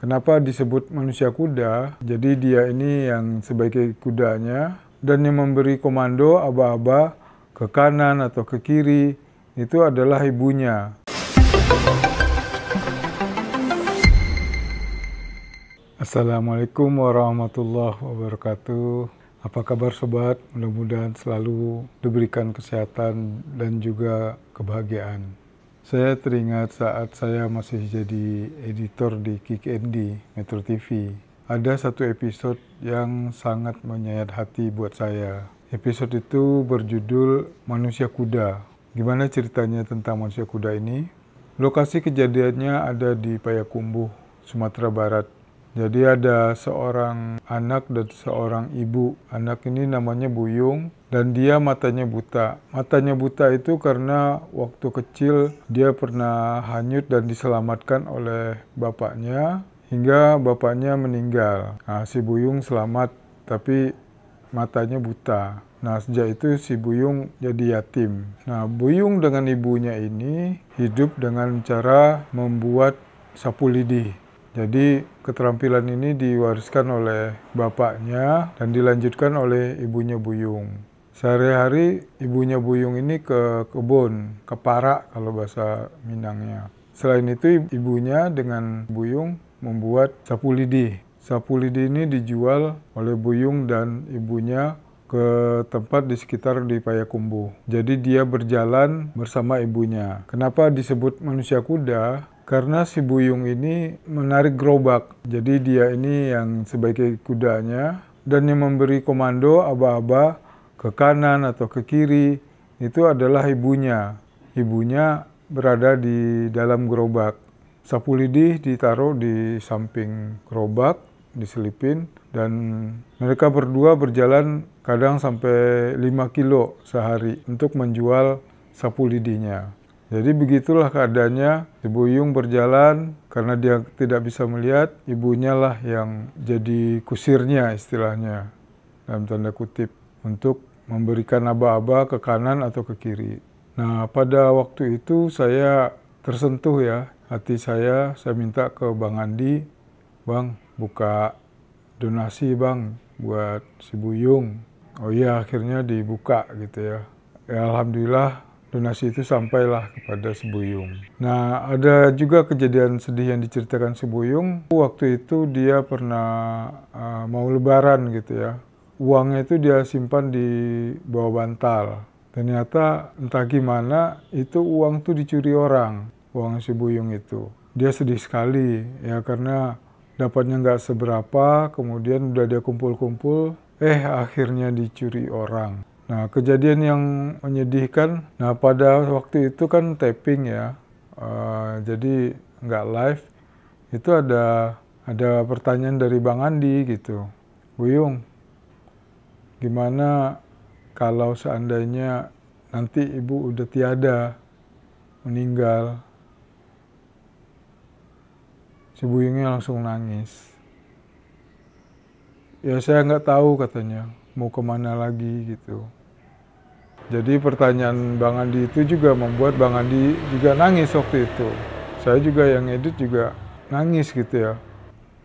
Kenapa disebut manusia kuda? Jadi dia ini yang sebagai kudanya dan yang memberi komando aba-aba ke kanan atau ke kiri itu adalah ibunya. Assalamualaikum warahmatullahi wabarakatuh. Apa kabar sobat? Mudah-mudahan selalu diberikan kesehatan dan juga kebahagiaan. Saya teringat saat saya masih jadi editor di Kick Andy Metro TV. Ada satu episode yang sangat menyayat hati buat saya. Episode itu berjudul Manusia Kuda. Gimana ceritanya tentang manusia kuda ini? Lokasi kejadiannya ada di Payakumbuh, Sumatera Barat. Jadi ada seorang anak dan seorang ibu. Anak ini namanya Buyung dan dia matanya buta. Matanya buta itu karena waktu kecil dia pernah hanyut dan diselamatkan oleh bapaknya hingga bapaknya meninggal. Nah, si Buyung selamat tapi matanya buta. Nah, sejak itu si Buyung jadi yatim. Nah, Buyung dengan ibunya ini hidup dengan cara membuat sapu lidi. Jadi keterampilan ini diwariskan oleh bapaknya dan dilanjutkan oleh ibunya Buyung. Sehari-hari ibunya Buyung ini ke kebun, ke parak kalau bahasa Minangnya. Selain itu ibunya dengan Buyung membuat sapu lidi. Sapu lidi ini dijual oleh Buyung dan ibunya ke tempat di sekitar di Payakumbuh. Jadi dia berjalan bersama ibunya. Kenapa disebut manusia kuda? Karena si Buyung ini menarik gerobak. Jadi dia ini yang sebagai kudanya dan yang memberi komando aba-aba ke kanan atau ke kiri itu adalah ibunya. Ibunya berada di dalam gerobak. Sapu lidi ditaruh di samping gerobak, diselipin, dan mereka berdua berjalan kadang sampai 5 kilo sehari untuk menjual sapu lidinya. Jadi begitulah keadaannya, si Buyung berjalan karena dia tidak bisa melihat, ibunya lah yang jadi kusirnya istilahnya, dalam tanda kutip, untuk memberikan aba-aba ke kanan atau ke kiri. Nah, pada waktu itu saya tersentuh ya, hati saya minta ke Bang Andi, Bang, buka donasi Bang buat si Buyung. Oh iya, akhirnya dibuka gitu ya. Ya alhamdulillah, donasi itu sampailah kepada si Buyung. Nah, ada juga kejadian sedih yang diceritakan si Buyung. Waktu itu dia pernah mau lebaran gitu ya. Uangnya itu dia simpan di bawah bantal. Ternyata entah gimana itu uang tuh dicuri orang, uang si Buyung itu. Dia sedih sekali ya karena dapatnya nggak seberapa, kemudian udah dia kumpul-kumpul, akhirnya dicuri orang. Nah, kejadian yang menyedihkan, nah pada waktu itu kan taping ya, jadi nggak live, itu ada pertanyaan dari Bang Andi gitu, Buyung, gimana kalau seandainya nanti ibu udah tiada, meninggal? Si Buyungnya langsung nangis. Ya saya nggak tahu katanya, mau kemana lagi gitu. Jadi pertanyaan Bang Andi itu juga membuat Bang Andi juga nangis waktu itu. Saya juga yang edit juga nangis gitu ya.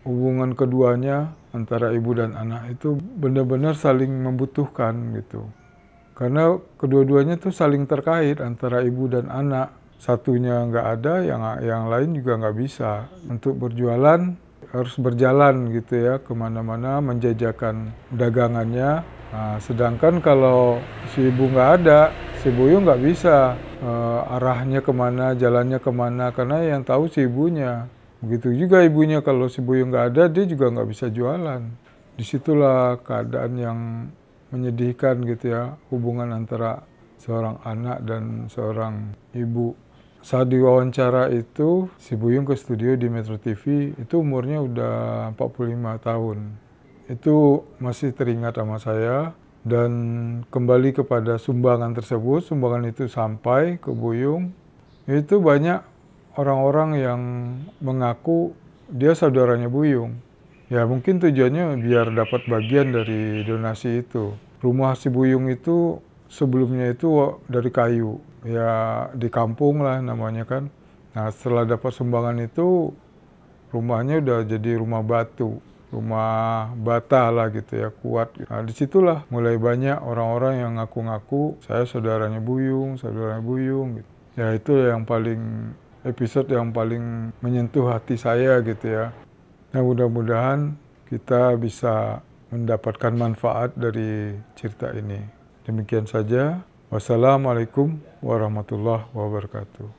Hubungan keduanya antara ibu dan anak itu benar-benar saling membutuhkan gitu. Karena kedua-duanya tuh saling terkait antara ibu dan anak. Satunya nggak ada, yang lain juga nggak bisa. Untuk berjualan harus berjalan gitu ya, kemana-mana menjajakan dagangannya. Nah, sedangkan kalau si ibu nggak ada, si Buyung nggak bisa arahnya kemana, jalannya kemana, karena yang tahu si ibunya. Begitu juga ibunya, kalau si Buyung nggak ada, dia juga nggak bisa jualan. Disitulah keadaan yang menyedihkan gitu ya, hubungan antara seorang anak dan seorang ibu. Saat diwawancara itu, si Buyung ke studio di Metro TV, itu umurnya udah 45 tahun. Itu masih teringat sama saya, dan kembali kepada sumbangan tersebut, sumbangan itu sampai ke Buyung, itu banyak orang-orang yang mengaku dia saudaranya Buyung. Ya mungkin tujuannya biar dapat bagian dari donasi itu. Rumah si Buyung itu sebelumnya itu dari kayu, ya di kampung lah namanya kan. Nah setelah dapat sumbangan itu rumahnya udah jadi rumah batu, rumah bata lah gitu ya, kuat. Nah, disitulah mulai banyak orang-orang yang ngaku-ngaku saya saudaranya Buyung gitu. Ya itu yang paling episode yang paling menyentuh hati saya gitu ya. Nah, mudah-mudahan kita bisa mendapatkan manfaat dari cerita ini. Demikian saja. Wassalamualaikum warahmatullahi wabarakatuh.